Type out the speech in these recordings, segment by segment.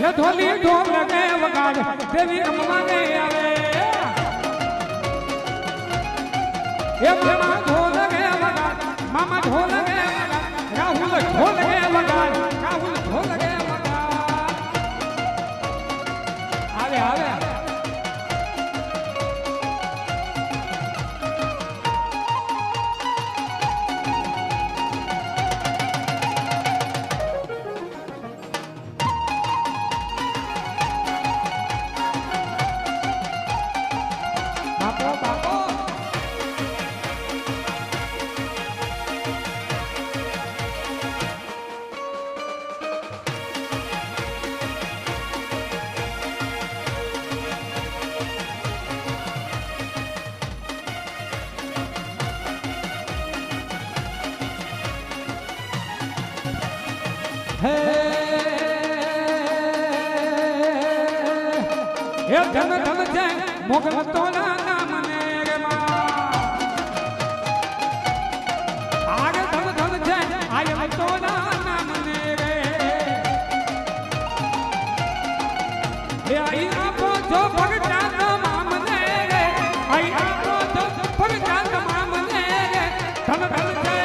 ये धोली ढोल लगे वगाड़ देवी अम्मा ने आवे ये मामा ढोल लगे वगाड़ मामा ढोल लगे वगाड़ राहुल ढोल लगे वगाड़ राहुल ढोल लगे वगाड़ आवे आवे धन धन जय मोगल तोला नाम ने रे मां आगे धन धन जय आय तोला नाम ने रे ये आई आपो जो भगचान माम ने रे आई आपो जो भगचान माम ने रे धन धन जय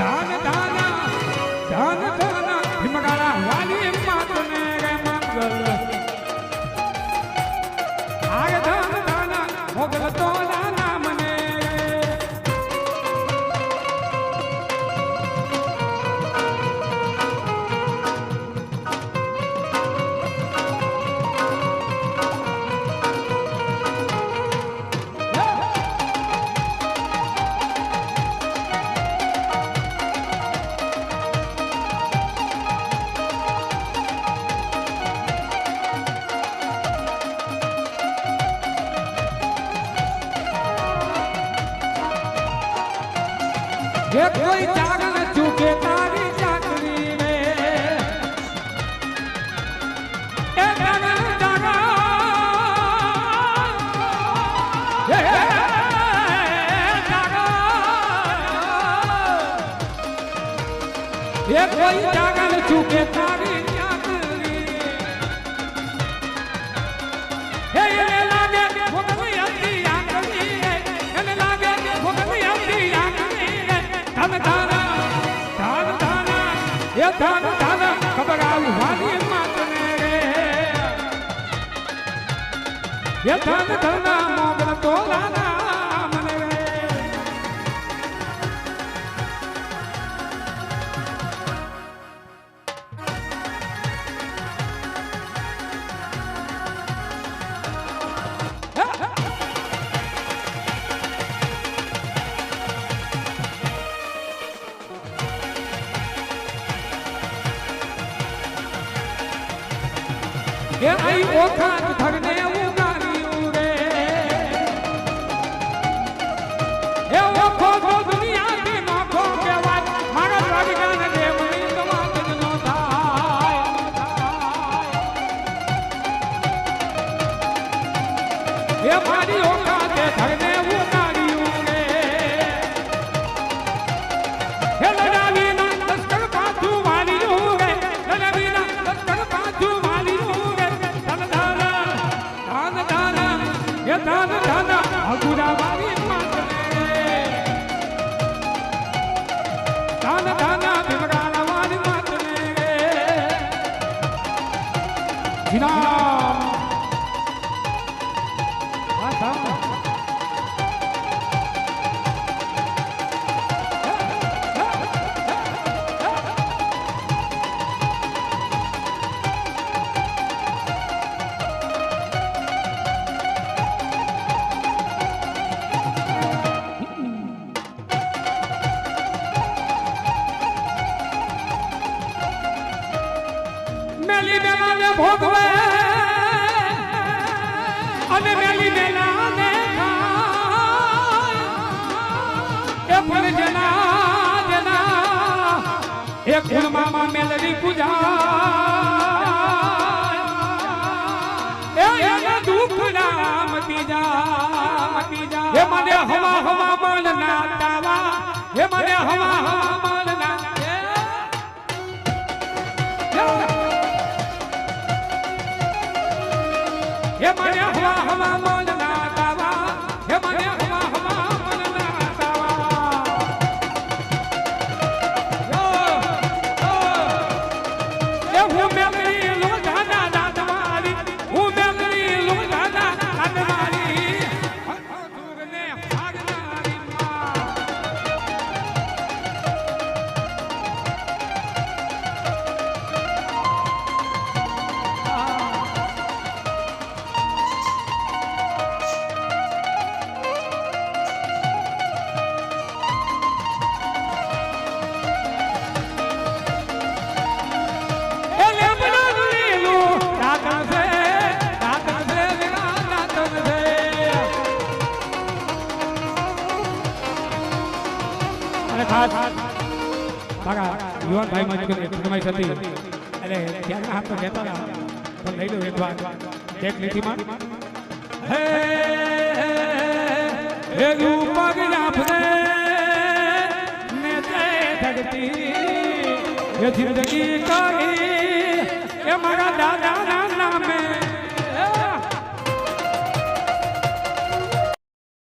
दान दाना दान दाना हिमगाला वाली मात ने रे मंगल मोगल तोला नाम ने ये कोई जाग न चूके तारी चाकरी में ये जाग न जागा ये जागा ये कोई जाग न चूके तारी चाकरी ये लागे भोगवी अपनी आंगली ये लागे भोगवी अपनी धन धाना धान धाना ये धन धाना कबराल वाली मात ने रे ये धन धाना मोगल तोला नाम ने रे ये आई ओखा धरने उगारियो रे ये ओखो तो दुनिया के नोखो के वात मारा राजगान देवनी कमात नो थाय ये मारी ओखा के धरने उगारियो रे ये लड़ावी ना लश्कर पाछू वाली रे लड़ावी ना लश्कर पाछू वाली ये दान दाना अगुरा वाली मात ने दान दाना बिमगाला वाली मात ने जिनाम मेली मेला ने भोगवे अने मेली मेला ने खाए ए फल जना जना ए कुल मामा मेलरी पूजा ए ना दुख ना मती जा ए मने हवा हवा मन ना तावा ए मने हवा हवा मन ना અને ખાસ મારા યુવાન ભાઈ માં ફરમાઈશ હતી એટલે ત્યારના હાથ તો કહેતા હતા પણ લઈ લો એક વાર એક લીટીમાં હે હે રૂપક આપને ને તે ધરતી ये जिंदगी का